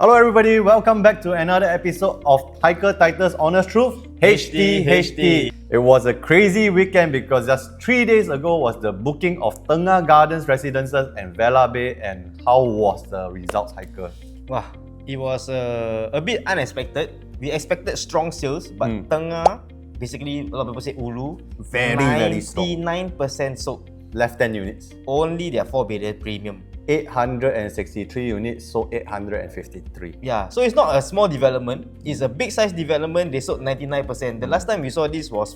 Hello everybody, welcome back to another episode of Titus Honest Truth HT. It was a crazy weekend because just 3 days ago was the booking of Tengah Gardens Residences and Vela Bay, and how was the results, Hiker? Wow, it was a bit unexpected. We expected strong sales, but Tengah, basically a lot of people say Ulu, very strong. 99% sold. Left 10 units. Only their 4-bedder premium. 863 units, sold 853. Yeah, so it's not a small development. It's a big size development. They sold 99%. The last time we saw this was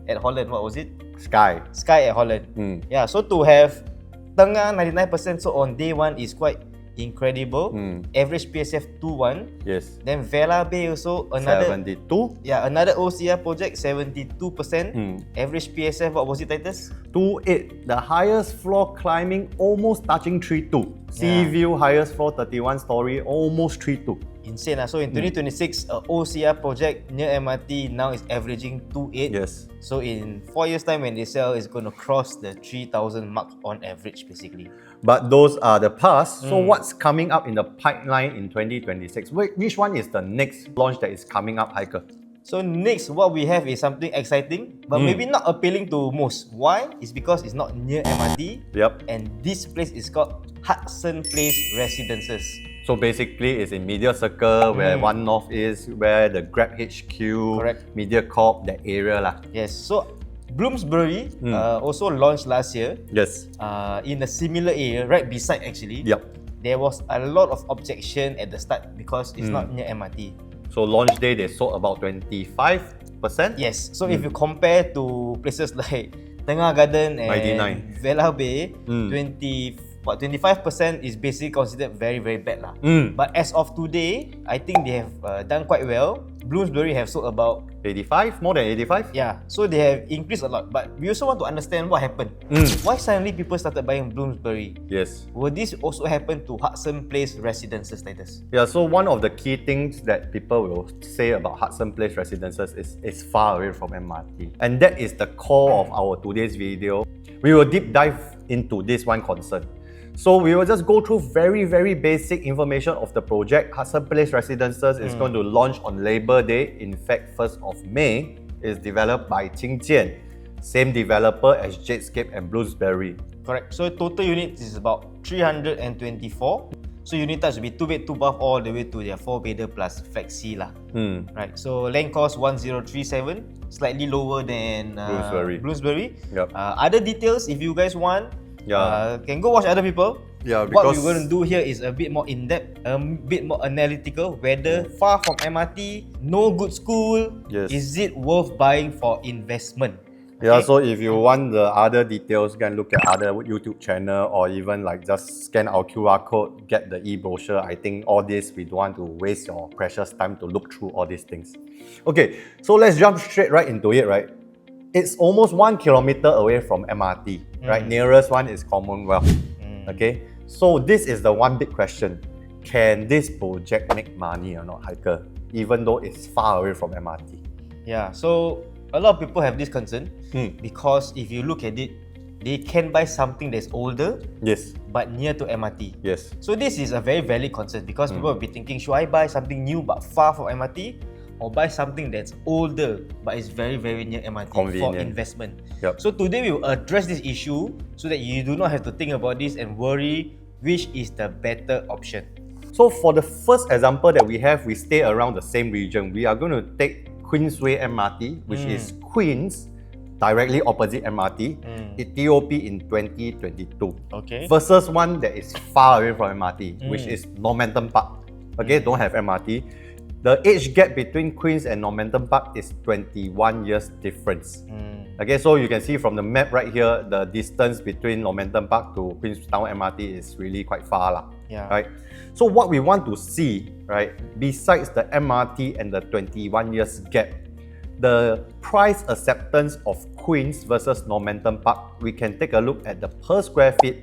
at Holland. What was it? Sky at Holland. Yeah, so to have Tengah 99% sold on day one is quite incredible. Average PSF 2.1. Yes. Then Vela Bay also another 72. Yeah, another OCR project 72%. Average PSF, what was it, Titus? 2.8. The highest floor climbing almost touching 3.2. Sea view highest floor 31 story almost 3.2. Insane. So in 2026, a OCR project near MRT now is averaging 2.8. Yes. So in 4 years time when they sell, it's going to cross the 3,000 mark on average basically. But those are the past. So what's coming up in the pipeline in 2026? Which one is the next launch that is coming up, Hiker? So next, what we have is something exciting, but maybe not appealing to most. Why? It's because it's not near MRT. Yep. And this place is called Hudson Place Residences. So basically, it's in Media Circle, where One North is, where the Grab HQ, Correct. Media Corp, that area lah. Yes. So Bloomsbury also launched last year. Yes. In a similar area, right beside actually. Yep. There was a lot of objection at the start because it's not near MRT. So launch day, they sold about 25%. Yes. So if you compare to places like Tengah Garden and 99. Vela Bay, 25% is basically considered very, very bad lah. But as of today, I think they have done quite well. Bloomsbury have sold about 85, more than 85. Yeah, so they have increased a lot. But we also want to understand what happened. Why suddenly people started buying Bloomsbury? Yes. Will this also happen to Hudson Place Residences, Titus? Yeah, so one of the key things that people will say about Hudson Place Residences is it's far away from MRT. And that is the core of our today's video. We will deep dive into this one concern. So we will just go through very, very basic information of the project. Hudson Place Residences is going to launch on Labor Day. In fact, 1st of May. Is developed by Qingjian, same developer as Jadescape and Bloomsbury. Correct. So total units is about 324. So unit types will be 2-bed, 2-bath all the way to their 4-bedder plus flexi lah. Right. So land cost 1037, slightly lower than Bloomsbury. Yep. Other details, if you guys want, can go watch other people. Yeah, what we're going to do here is a bit more in-depth, a bit more analytical. Whether far from MRT, no good school, is it worth buying for investment? Yeah, so if you want the other details, you can look at other YouTube channel or even like just scan our QR code, get the e-brochure. I think all this, we don't want to waste your precious time to look through all these things. Okay, so let's jump straight right into it, right? It's almost 1 kilometer away from MRT, right? Nearest one is Commonwealth. Okay, so this is the one big question. Can this project make money or not, Hiker? Even though it's far away from MRT. Yeah, so a lot of people have this concern because if you look at it, they can buy something that's older, but near to MRT. Yes. So this is a very valid concern because people will be thinking, should I buy something new but far from MRT? Or buy something that's older but is very, very near MRT for investment. Yep. So today we will address this issue so that you do not have to think about this and worry which is the better option. So for the first example that we have, we stay around the same region. We are going to take Queensway MRT, which is Queens, directly opposite MRT, Ethiopia in 2022. Okay. Versus one that is far away from MRT, which is Normanton Park. Okay, don't have MRT. The age gap between Queens and Normanton Park is 21 years difference. Okay, so you can see from the map right here, the distance between Normanton Park to Queenstown MRT is really quite far lah. Yeah. Right. So what we want to see, right, besides the MRT and the 21 years gap, the price acceptance of Queens versus Normanton Park, we can take a look at the per square feet.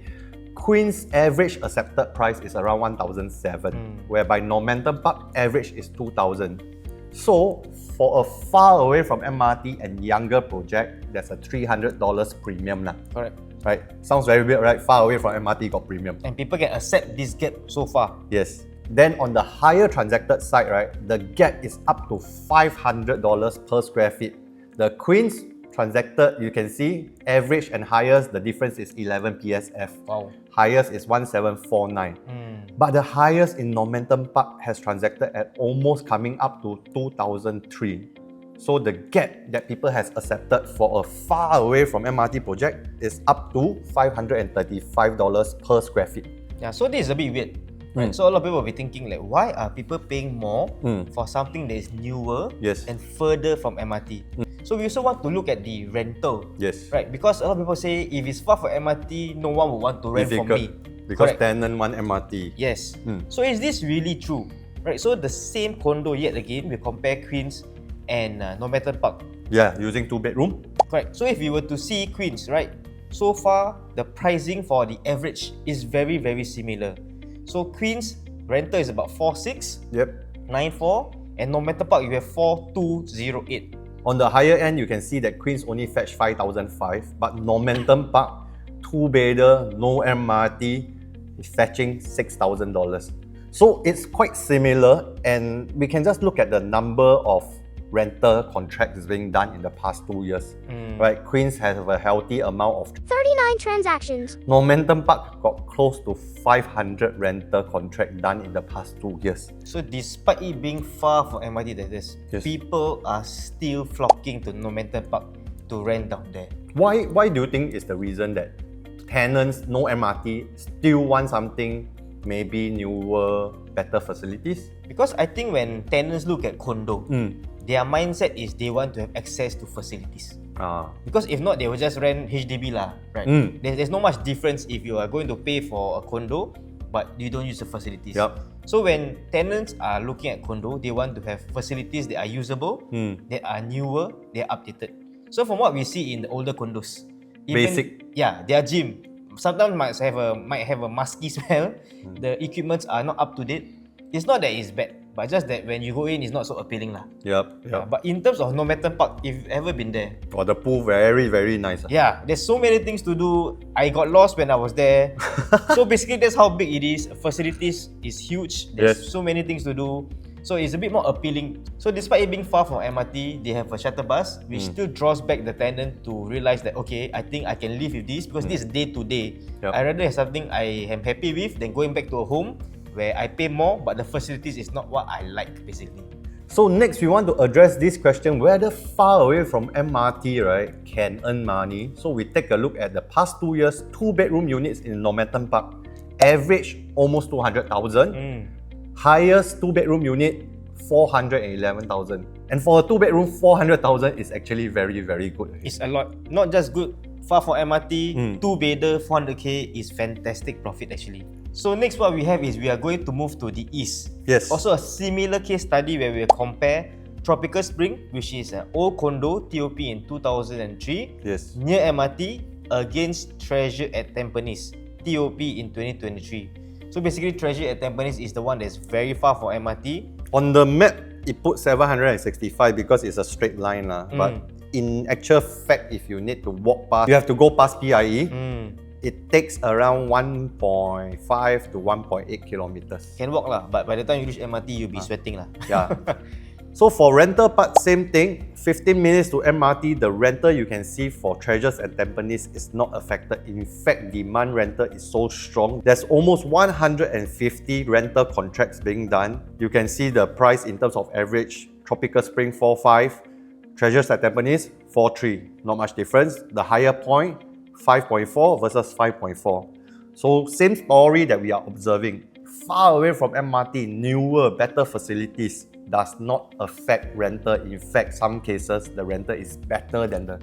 Queen's average accepted price is around 1,007, whereby Normanton Park average is 2,000. So for a far away from MRT and younger project, there's a $300 premium lah. Correct. Right? Sounds very weird, right? Far away from MRT got premium. And people can accept this gap so far. Yes. Then on the higher transacted side, right, the gap is up to $500 per square feet. The Queens transacted, you can see average and highest, the difference is 11 PSF. Wow. Highest is 1749. But the highest in Momentum Park has transacted at almost coming up to 2003. So the gap that people has accepted for a far away from MRT project is up to $535 per square feet. Yeah, so this is a bit weird. Right? So a lot of people will be thinking like, why are people paying more for something that is newer and further from MRT? So we also want to look at the rental. Yes. Right? Because a lot of people say if it's far from MRT, no one will want to rent from me. Because tenant want MRT. Yes. So is this really true? Right? So the same condo yet again, we compare Queens and Normanton Park. Yeah, using 2-bedroom. Correct. So if we were to see Queens, right? So far, the pricing for the average is very, very similar. So Queens rental is about 4.6, 9.4, and Normanton Park you have 4.208. On the higher end, you can see that Queens only fetch 5,005, but Normanton Park, 2-bedder, no MRT, is fetching $6,000. So it's quite similar, and we can just look at the number of rental contracts being done in the past 2 years. Right? Queens has a healthy amount of 39 transactions. Normanton Park got close to 500 rental contract done in the past 2 years. So despite it being far from MRT, people are still flocking to Normanton Park to rent down there. Why do you think is the reason that tenants, no MRT, still want something maybe newer, better facilities? Because I think when tenants look at condo, their mindset is they want to have access to facilities. Because if not, they will just rent HDB lah, right? There's not much difference if you are going to pay for a condo, but you don't use the facilities. So when tenants are looking at condo, they want to have facilities that are usable, that are newer, they are updated. So from what we see in the older condos, Basic. Yeah, their gym sometimes might have a musky smell. The equipments are not up to date. It's not that it's bad, but just that when you go in, it's not so appealing lah. But in terms of Normanton Park, if you've ever been there, the pool very, very nice. Yeah, there's so many things to do. I got lost when I was there. So basically, that's how big it is. Facilities is huge. There's so many things to do. So it's a bit more appealing. So despite it being far from MRT, they have a shuttle bus, which still draws back the tenant to realize that, okay, I think I can live with this because this is day to day. I rather have something I am happy with than going back to a home where I pay more, but the facilities is not what I like, basically. So next, we want to address this question, whether far away from MRT, right, can earn money. So we take a look at the past 2 years, 2-bedroom units in Normanton Park. Average, almost 200,000. Highest 2-bedroom unit, 411,000. And for a 2-bedroom, 400,000 is actually very, very good. It's a lot. Not just good, far from MRT, 2-bedder, 400k is fantastic profit actually. So next what we have is we are going to move to the east. Yes. Also a similar case study where we will compare Tropical Spring, which is an old condo, TOP in 2003, near MRT, against Treasure at Tampines, TOP in 2023. So basically Treasure at Tampines is the one that's very far from MRT. On the map, it put 765 because it's a straight line. But in actual fact, if you need to walk past, you have to go past PIE. It takes around 1.5 to 1.8 kilometers. Can walk lah, but by the time you reach MRT, you'll be sweating lah. So for rental part, same thing. 15 minutes to MRT, the rental you can see for Treasures at Tampines is not affected. In fact, demand rental is so strong. There's almost 150 rental contracts being done. You can see the price in terms of average. Tropical Spring 4.5, Treasures at Tampines 4.3. Not much difference. The higher point 5.4 versus 5.4. So same story that we are observing. Far away from MRT, newer, better facilities does not affect rental. In fact, some cases the rental is better than the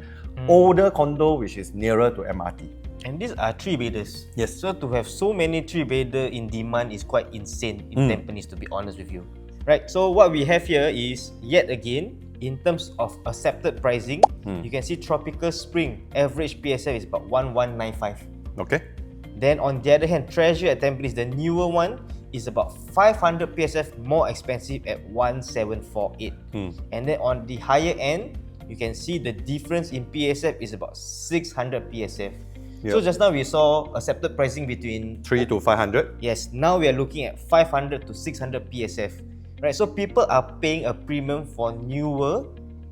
older condo which is nearer to MRT. And these are 3-bedders. Yes. So to have so many 3-bedder in demand is quite insane in Tampines, to be honest with you. Right, so what we have here is, yet again, in terms of accepted pricing, you can see Tropical Spring, average PSF is about 1195. Okay. Then on the other hand, Treasure at Tampines, the newer one, is about 500 PSF more expensive at 1748. And then on the higher end, you can see the difference in PSF is about 600 PSF. So just now we saw accepted pricing between 3 to 500. yes, now we are looking at 500 to 600 PSF. Right, so people are paying a premium for newer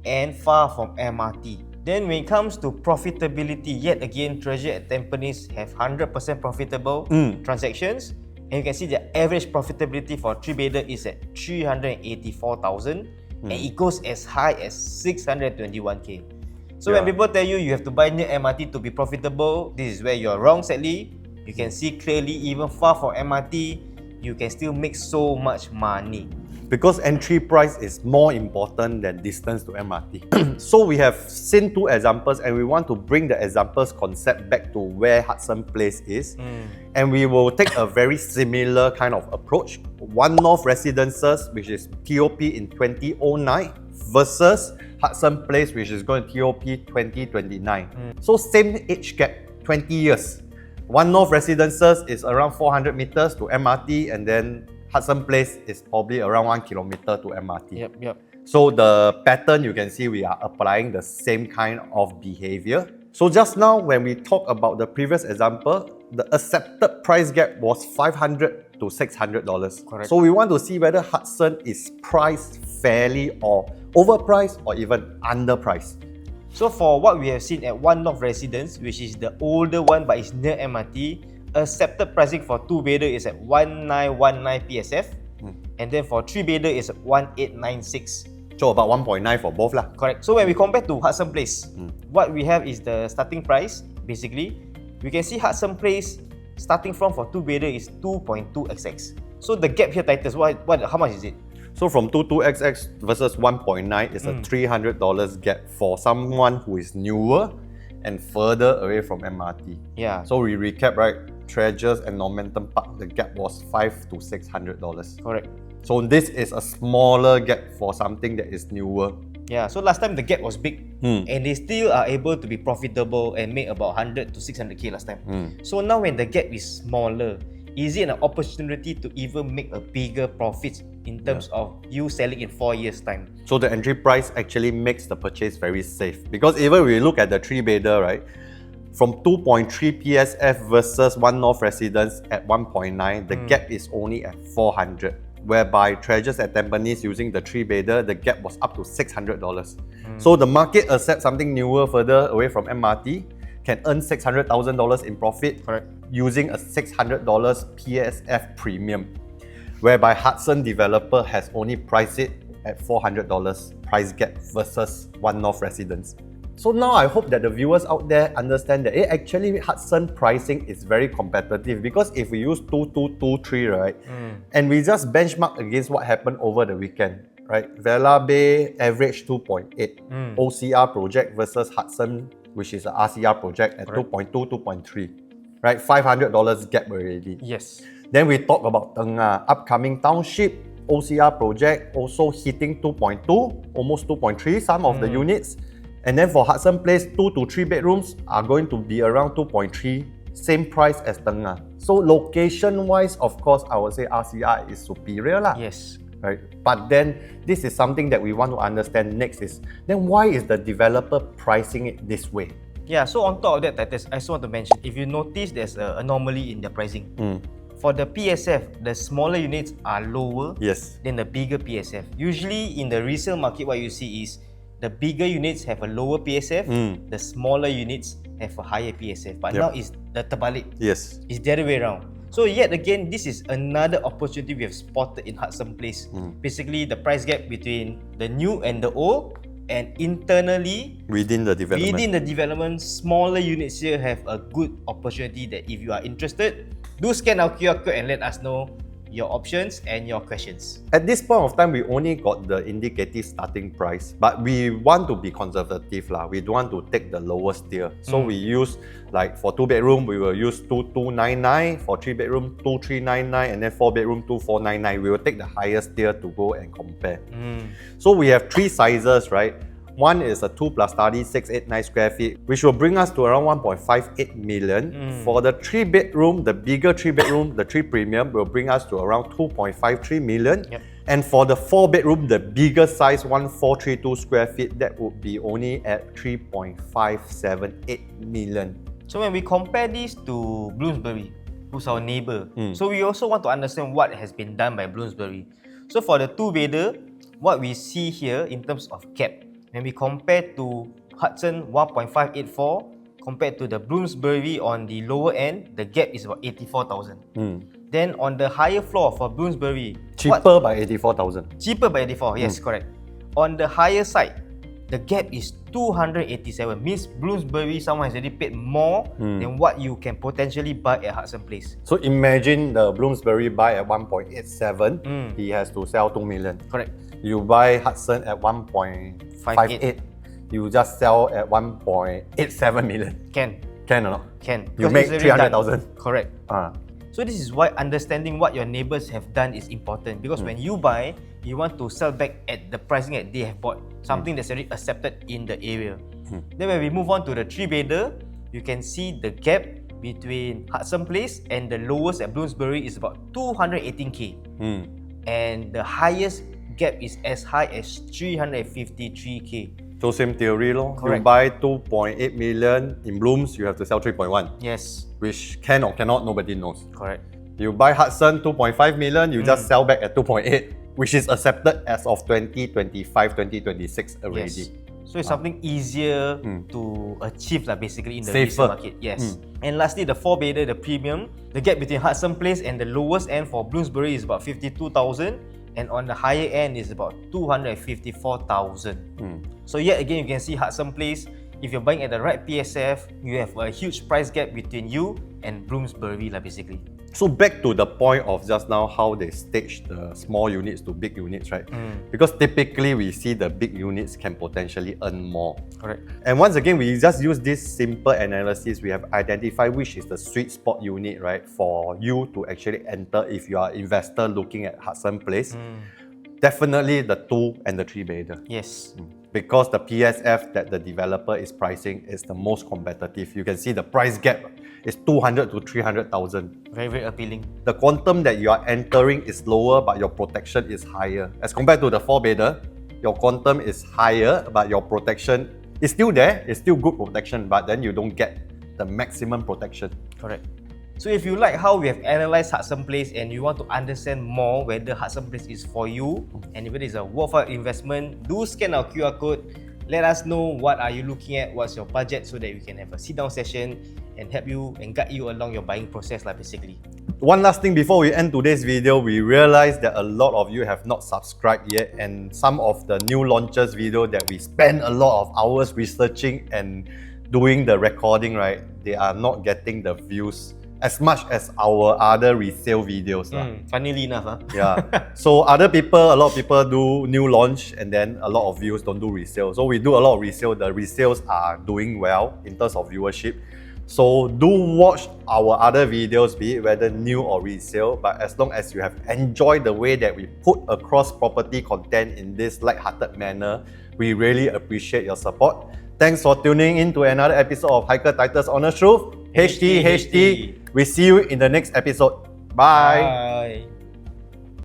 and far from MRT. Then when it comes to profitability, yet again, Treasure at Tampines have 100% profitable transactions. And you can see the average profitability for 3-bedder is at 384,000 and it goes as high as 621k. So when people tell you you have to buy near MRT to be profitable, this is where you're wrong, sadly. You can see clearly, even far from MRT, you can still make so much money. Because entry price is more important than distance to MRT. So we have seen two examples and we want to bring the examples concept back to where Hudson Place is. And we will take a very similar kind of approach. One North Residences, which is TOP in 2009 versus Hudson Place, which is going to TOP 2029. So same age gap, 20 years. One North Residences is around 400 meters to MRT, and then Hudson Place is probably around 1 kilometer to MRT. Yep. So the pattern, you can see we are applying the same kind of behavior. So just now, when we talk about the previous example, the accepted price gap was $500 to $600. Correct. So we want to see whether Hudson is priced fairly or overpriced or even underpriced. So for what we have seen at One North Residence, which is the older one but is near MRT, accepted pricing for 2-bedder is at 1919 PSF, and then for 3-bedder is at 1896. So about 1.9 for both lah. Correct. So when we compare to Hudson Place, what we have is the starting price. Basically, we can see Hudson Place starting from for 2-bedder is 2.2xx. So the gap here, Titus, how much is it? So from 22xx versus 1.9 is a $300 gap for someone who is newer and further away from MRT. Yeah. So we recap, right? Treasures and Normanton Park, the gap was $500 to $600. Correct. So this is a smaller gap for something that is newer. Yeah, so last time the gap was big and they still are able to be profitable and make about 100 to 600k last time. So now when the gap is smaller, is it an opportunity to even make a bigger profit in terms of you selling in 4 years' time? So the entry price actually makes the purchase very safe. Because even we look at the 3-bedder, right? From 2.3 PSF versus One North Residence at 1.9, the gap is only at 400. Whereby Treasures at Tampines using the 3-bedder, the gap was up to $600. So the market accepts something newer further away from MRT, can earn $600,000 in profit using a $600 PSF premium. Whereby Hudson developer has only priced it at $400 price gap versus One North Residence. So now I hope that the viewers out there understand that actually Hudson pricing is very competitive, because if we use 2223, right, and we just benchmark against what happened over the weekend, right, Vela Bay average 2.8, OCR project versus Hudson, which is an RCR project at 2.2, 2.3, right, $500 gap already. Yes. Then we talk about Tengah, upcoming township, OCR project also hitting 2.2, almost 2.3, some of the units. And then for Hudson Place, 2 to 3 bedrooms are going to be around 2.3, same price as Tengah. So location-wise, of course, I would say RCR is superior lah. Yes. Right? But then this is something that we want to understand next is, then why is the developer pricing it this way? Yeah, so on top of that, Titus, I just want to mention, if you notice there's an anomaly in the pricing. For the PSF, the smaller units are lower than the bigger PSF. Usually in the resale market, what you see is the bigger units have a lower PSF, the smaller units have a higher PSF. But now it's the terbalik. Yes. It's the other way around. So yet again, this is another opportunity we have spotted in Hudson Place. Basically, the price gap between the new and the old, and internally within the development, smaller units here have a good opportunity that if you are interested, do scan our QR code and let us know your options and your questions. At this point of time, we only got the indicative starting price, but we want to be conservative lah. We don't want to take the lowest tier. So we use, like for 2-bedroom, we will use 2299, for 3-bedroom 2399, and then 4-bedroom 2499. We will take the highest tier to go and compare. So we have 3 sizes, right? One is a 2 plus study, 689 square feet, which will bring us to around 1.58 million. For the 3-bedroom, the bigger 3-bedroom, the 3 premium will bring us to around 2.53 million. And for the 4-bedroom, the bigger size, 1432 square feet, that would be only at 3.578 million. So when we compare this to Bloomsbury, who's our neighbor, so we also want to understand what has been done by Bloomsbury. So for the two-bedder, what we see here in terms of gap, when we compare to Hudson 1.584 compared to the Bloomsbury on the lower end, the gap is about 84,000. Then on the higher floor for Bloomsbury, Cheaper by 84,000. cheaper by 84, yes, correct. On the higher side, the gap is 287. Means Bloomsbury, someone has already paid more than what you can potentially buy at Hudson Place. So imagine the Bloomsbury buy at 1.87, he has to sell 2 million. Correct. You buy Hudson at 1.58, you just sell at 1.87 million. Can Can or not? can. You Because make it's already done. 300,000. Correct. So this is why understanding what your neighbors have done is important, because when you buy, you want to sell back at the pricing that they have bought, something that's already accepted in the area. Then when we move on to the three-bedder, you can see the gap between Hudson Place and the lowest at Bloomsbury is about 218k, and the highest gap is as high as 353k. So same theory lor. You Correct. buy 2.8 million in Blooms, you have to sell 3.1. Yes, Which can or cannot, nobody knows. correct. You buy Hudson 2.5 million, you just sell back at 2.8, which is accepted as of 2025, 2026 already. Yes. So it's something easier to achieve basically in the Safer. resale market. Yes. And lastly, the four-bedder, the premium, the gap between Hudson Place and the lowest end for Bloomsbury is about 52,000, and on the higher end is about 254,000. So yet again, you can see Hudson Place, if you're buying at the right PSF, you have a huge price gap between you and Bloomsbury basically. So back to the point of just now, how they stage the small units to big units, right? Because typically we see the big units can potentially earn more. Correct. And once again, we just use this simple analysis. We have identified which is the sweet spot unit, right, for you to actually enter if you are an investor looking at Hudson Place. Definitely the 2 and the 3-bedder. Yes. Because the PSF that the developer is pricing is the most competitive. You can see the price gap is 200 to 300,000. Very, very appealing. The quantum that you are entering is lower, but your protection is higher. As compared to the 4-bedder, your quantum is higher, but your protection is still there. It's still good protection, but then you don't get the maximum protection. Correct. So if you like how we have analysed Hudson Place and you want to understand more whether Hudson Place is for you and if it is a worthwhile investment, do scan our QR code. Let us know what are you looking at, what's your budget, so that we can have a sit-down session and help you and guide you along your buying process basically. One last thing before we end today's video, we realized that a lot of you have not subscribed yet, and some of the new launches video that we spend a lot of hours researching and doing the recording, right, they are not getting the views as much as our other resale videos. Funnily enough. Yeah. So a lot of people do new launch and then a lot of views don't do resale. So we do a lot of resale. The resales are doing well in terms of viewership. So do watch our other videos, be it whether new or resale, but as long as you have enjoyed the way that we put across property content in this light-hearted manner, we really appreciate your support. Thanks for tuning in to another episode of Hiker Titus Honest Truth. HT. We see you in the next episode. Bye. Bye.